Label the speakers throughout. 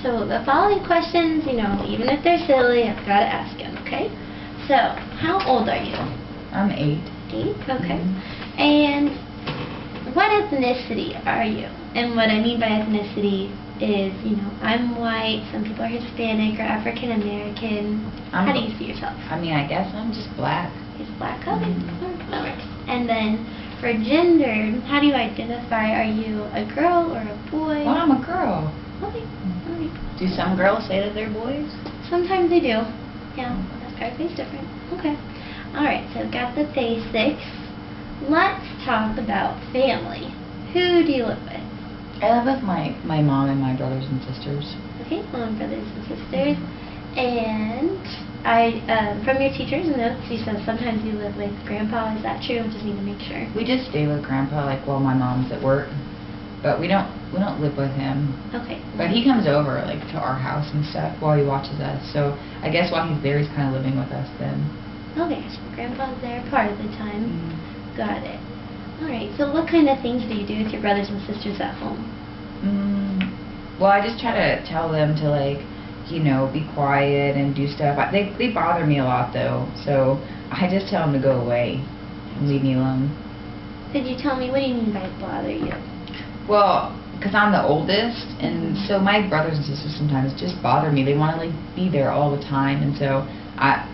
Speaker 1: So the following questions, even if they're silly, I've got to ask them, okay? So, how old are you?
Speaker 2: I'm 8.
Speaker 1: 8? Okay. And what ethnicity are you? And what I mean by ethnicity is, I'm white, some people are Hispanic or African American. How do you see yourself?
Speaker 2: I mean, I guess I'm just black.
Speaker 1: He's black. Okay. That works. And then for gender, how do you identify? Are you a girl or a boy?
Speaker 2: Well, I'm a girl.
Speaker 1: Okay. Alright.
Speaker 2: Do some girls say that they're boys?
Speaker 1: Sometimes they do. Yeah. Everybody's different. Okay. Alright, so I've got the basics. Let's talk about family. Who do you live with?
Speaker 2: I live with my mom and my brothers and sisters.
Speaker 1: Okay, mom, brothers and sisters. And from your teacher's notes, you said sometimes you live with grandpa. Is that true? I just need to make sure.
Speaker 2: We just stay with grandpa, like while my mom's at work, but we don't live with him.
Speaker 1: Okay.
Speaker 2: But he comes over like to our house and stuff while he watches us. So I guess while he's there, he's kind of living with us then.
Speaker 1: Okay, so grandpa's there part of the time. Got it. All right. So what kind of things do you do with your brothers and sisters at home?
Speaker 2: Well, I just try to tell them to be quiet and do stuff. They bother me a lot though, so I just tell them to go away and leave me alone.
Speaker 1: Could you tell me, what do you mean by bother you?
Speaker 2: Well, because I'm the oldest, and so my brothers and sisters sometimes just bother me. They want to be there all the time, and so I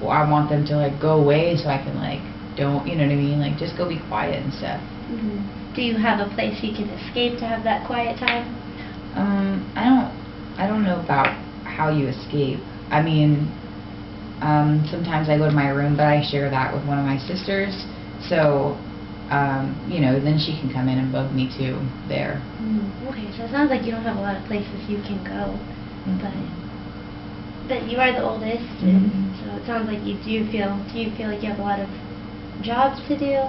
Speaker 2: want them to go away so I can don't, you know what I mean? Just go be quiet and stuff.
Speaker 1: Do you have a place you can escape to have that quiet time?
Speaker 2: I don't know about how you escape. I mean, sometimes I go to my room, but I share that with one of my sisters. So, then she can come in and bug me too there.
Speaker 1: Okay, so it sounds like you don't have a lot of places you can go, but you are the oldest, and so it sounds like do you feel like you have a lot of jobs to do?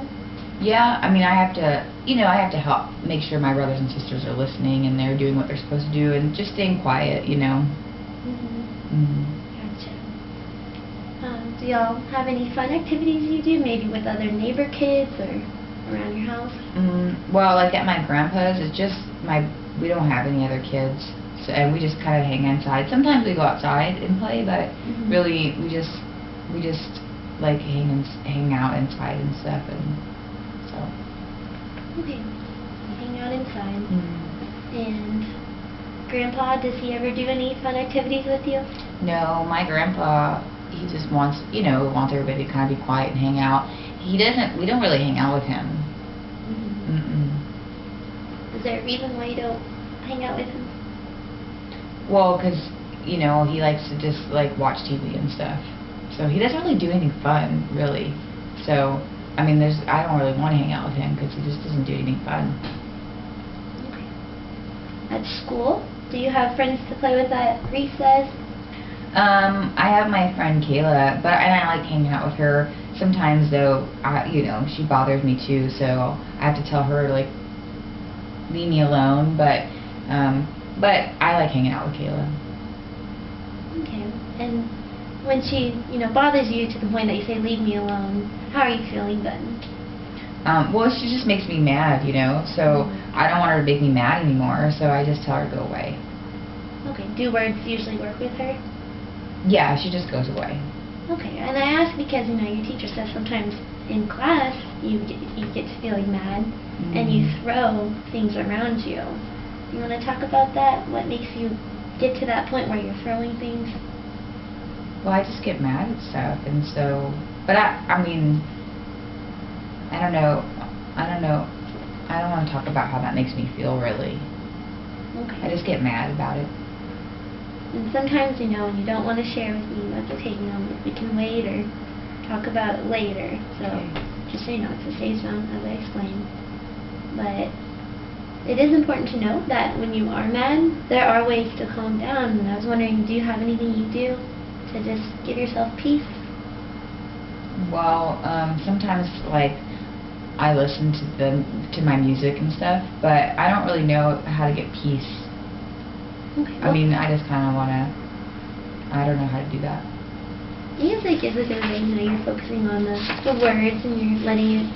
Speaker 2: Yeah, I mean, I have to help make sure my brothers and sisters are listening and they're doing what they're supposed to do and just staying quiet,
Speaker 1: Gotcha. Do y'all have any fun activities you do, maybe with other neighbor kids or around your house?
Speaker 2: Well, at my grandpa's, it's just we don't have any other kids, so, and we just kind of hang inside. Sometimes we go outside and play, but really we just hang out inside and stuff, and so.
Speaker 1: Okay, hang out inside. And Grandpa, does he ever do any fun activities with you?
Speaker 2: No, my grandpa, he just wants everybody to kind of be quiet and hang out. We don't really hang out with him.
Speaker 1: Is there a reason why you don't hang out with him?
Speaker 2: Well, because, he likes to just, watch TV and stuff. So he doesn't really do anything fun, really. So, I mean, I don't really want to hang out with him because he just doesn't do anything fun.
Speaker 1: Okay. At school, do you have friends to play with at recess?
Speaker 2: I have my friend Kayla, and I like hanging out with her. Sometimes, though, she bothers me too, so I have to tell her, leave me alone, but I like hanging out with Kayla.
Speaker 1: Okay. And when she, bothers you to the point that you say, leave me alone, how are you feeling then?
Speaker 2: Well, she just makes me mad, so I don't want her to make me mad anymore, so I just tell her to go away.
Speaker 1: Okay. Do words usually work with her?
Speaker 2: Yeah, she just goes away.
Speaker 1: Okay. And I ask because, your teacher says sometimes in class you get to feeling mad and you throw things around you. You want to talk about that? What makes you get to that point where you're throwing things?
Speaker 2: Well, I just get mad at stuff, and so, but I mean, I don't know. I don't want to talk about how that makes me feel, really.
Speaker 1: Okay.
Speaker 2: I just get mad about it.
Speaker 1: And sometimes, when you don't want to share with me, that's okay. We can wait or talk about it later. So, just so you know, it's a safe zone, as I explained. But it is important to know that when you are mad, there are ways to calm down. And I was wondering, do you have anything you do to just give yourself peace?
Speaker 2: Well, sometimes I listen to my music and stuff, but I don't really know how to get peace.
Speaker 1: Okay.
Speaker 2: I mean, I just kind of want to. I don't know how to do that.
Speaker 1: Music is a good way. You're focusing on the words and you're letting it.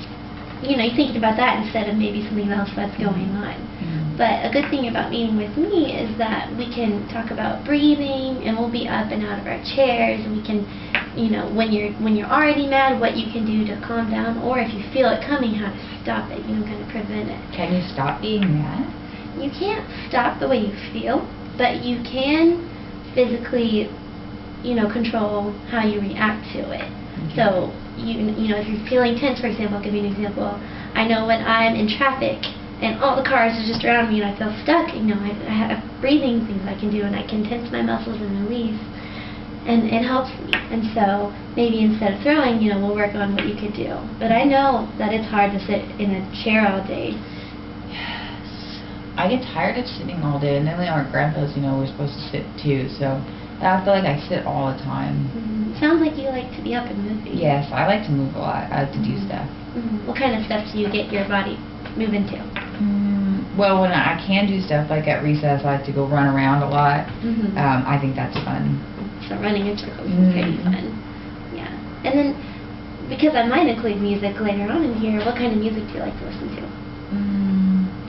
Speaker 1: You're thinking about that instead of maybe something else that's going on. But a good thing about meeting with me is that we can talk about breathing, and we'll be up and out of our chairs, and we can, when you're already mad, what you can do to calm down, or if you feel it coming, how to stop it, kind of prevent it.
Speaker 2: Can you stop being mad?
Speaker 1: You can't stop the way you feel, but you can physically, control how you react to it. Okay. So, if you're feeling tense, for example, I'll give you an example. I know when I'm in traffic and all the cars are just around me and I feel stuck, I have breathing things I can do, and I can tense my muscles and release, and it helps me. And so maybe instead of throwing, we'll work on what you could do. But I know that it's hard to sit in a chair all day.
Speaker 2: Yes. I get tired of sitting all day, and then when our grandpas, we're supposed to sit too, so I feel like I sit all the time.
Speaker 1: Sounds like you like to be up and moving.
Speaker 2: Yes, I like to move a lot. I like to do stuff.
Speaker 1: What kind of stuff do you get your body moving to?
Speaker 2: Well, when I can do stuff, like at recess, I like to go run around a lot. I think that's fun.
Speaker 1: So running in circles is pretty fun. Yeah. And then, because I might include music later on in here, what kind of music do you like to listen to?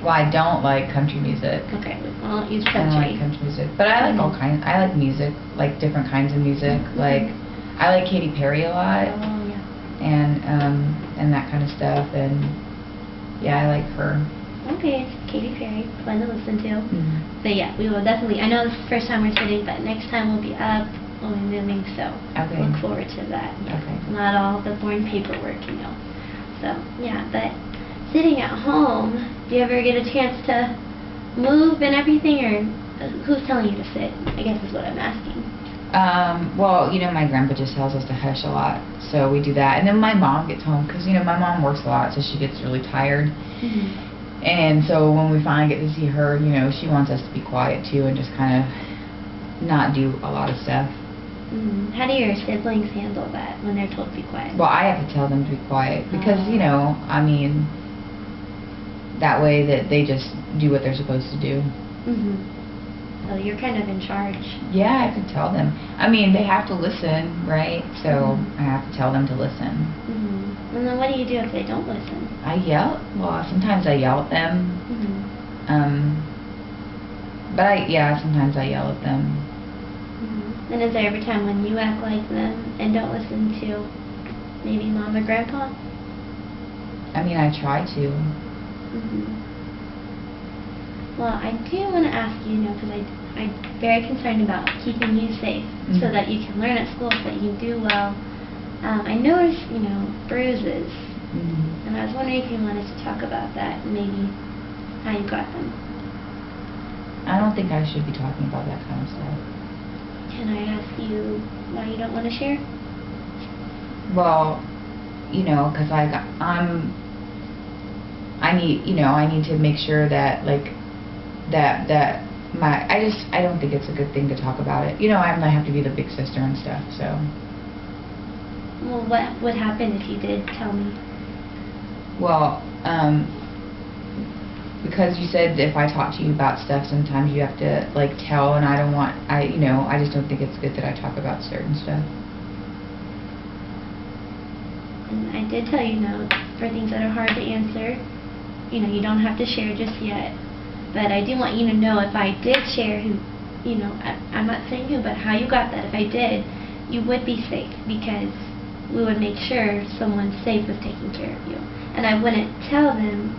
Speaker 2: Well, I don't like country music.
Speaker 1: Okay, well, use country.
Speaker 2: I don't like country music, but I like all kinds. I like music, like different kinds of music. Like, I like Katy Perry a lot.
Speaker 1: Oh, yeah.
Speaker 2: And that kind of stuff, and yeah, I like her.
Speaker 1: Okay, Katy Perry, fun to listen to. So yeah, we will definitely, I know this is the first time we're sitting, but next time we'll be up, we'll be moving, so look forward to that. Yeah.
Speaker 2: Okay.
Speaker 1: Not all the boring paperwork, So, yeah, but sitting at home, do you ever get a chance to move and everything, or who's telling you to sit, I guess is what I'm asking.
Speaker 2: Well, my grandpa just tells us to hush a lot, so we do that. And then my mom gets home, because, my mom works a lot, so she gets really tired. And so when we finally get to see her, she wants us to be quiet, too, and just kind of not do a lot of stuff.
Speaker 1: How do your siblings handle that when they're told to be quiet?
Speaker 2: Well, I have to tell them to be quiet, because, that way that they just do what they're supposed to do.
Speaker 1: So you're kind of in charge.
Speaker 2: Yeah, I have to tell them. They have to listen, right? So I have to tell them to listen.
Speaker 1: And then what do you do if they don't listen?
Speaker 2: I yell. Well, sometimes I yell at them. But sometimes I yell at them.
Speaker 1: And is there ever time when you act like them and don't listen to maybe mom or grandpa?
Speaker 2: I try to.
Speaker 1: Well, I do want to ask you, because I'm very concerned about keeping you safe so that you can learn at school, so that you do well. I noticed, bruises, and I was wondering if you wanted to talk about that, maybe how you got them.
Speaker 2: I don't think I should be talking about that kind of stuff.
Speaker 1: Can I ask you why you don't want to share?
Speaker 2: Well, because I need to make sure that, I don't think it's a good thing to talk about it. I might have to be the big sister and stuff, so.
Speaker 1: Well, what would happen if you did tell me?
Speaker 2: Well, because you said if I talk to you about stuff, sometimes you have to, tell, and I just don't think it's good that I talk about certain stuff.
Speaker 1: And I did tell you, for things that are hard to answer, you don't have to share just yet. But I do want you to know if I did share who, I'm not saying who, but how you got that. If I did, you would be safe, because we would make sure someone safe was taking care of you. And I wouldn't tell them,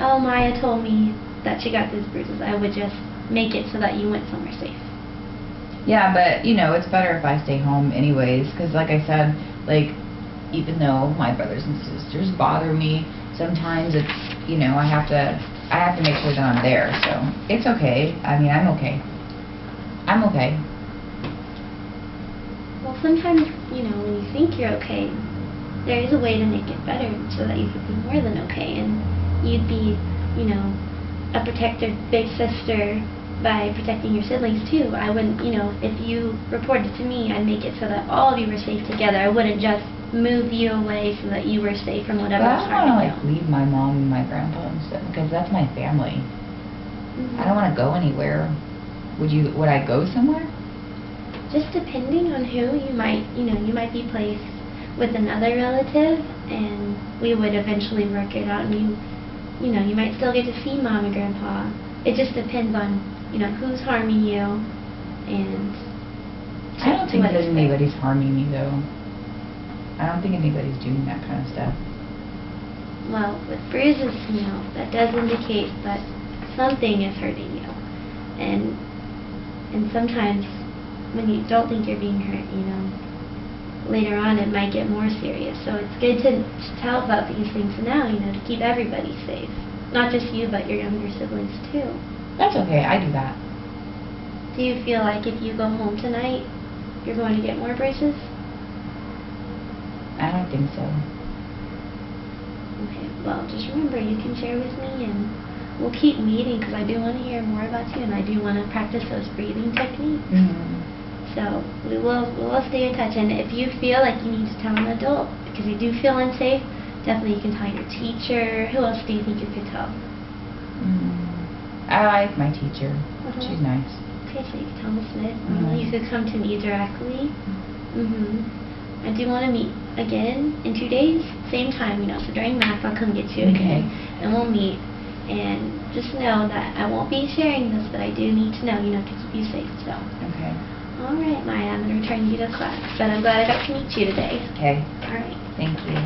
Speaker 1: oh, Maya told me that she got those bruises. I would just make it so that you went somewhere safe.
Speaker 2: Yeah, but, it's better if I stay home anyways, because like I said, even though my brothers and sisters bother me, sometimes it's, I have to make sure that I'm there, so it's okay. I'm okay. I'm okay.
Speaker 1: Well, sometimes, when you think you're okay, there is a way to make it better so that you could be more than okay, and you'd be, a protective big sister by protecting your siblings too. I wouldn't, if you reported to me, I'd make it so that all of you were safe together. I wouldn't just move you away so that you were safe from whatever was
Speaker 2: happening. I don't want to leave my mom and my grandpa and stuff, because that's my family. I don't want to go anywhere. Would I go somewhere?
Speaker 1: Just depending on who, you might be placed with another relative, and we would eventually work it out, and you might still get to see mom and grandpa, it just depends on, who's harming you, and
Speaker 2: I don't think
Speaker 1: what
Speaker 2: that
Speaker 1: is there.
Speaker 2: anybody's harming me, though. I don't think anybody's doing that kind of stuff.
Speaker 1: Well, with bruises, that does indicate that something is hurting you. And sometimes when you don't think you're being hurt, later on it might get more serious. So it's good to tell about these things now, to keep everybody safe. Not just you, but your younger siblings too.
Speaker 2: That's okay, I do that.
Speaker 1: Do you feel like if you go home tonight, you're going to get more bruises?
Speaker 2: I don't think so.
Speaker 1: Okay, well, just remember, you can share with me, and we'll keep meeting, because I do want to hear more about you, and I do want to practice those breathing techniques. So we will stay in touch, and if you feel like you need to tell an adult because you do feel unsafe, definitely you can tell your teacher. Who else do you think you could tell?
Speaker 2: I like my teacher. She's nice.
Speaker 1: Okay, so you can tell Miss Smith. You could come to me directly. I do want to meet again in 2 days, same time, so during math I'll come get you again, and we'll meet. And just know that I won't be sharing this, but I do need to know, to keep you safe. So.
Speaker 2: Okay.
Speaker 1: All right, Maya, I'm going to return you to class, but I'm glad I got to meet you today.
Speaker 2: Okay.
Speaker 1: All right.
Speaker 2: Thank you.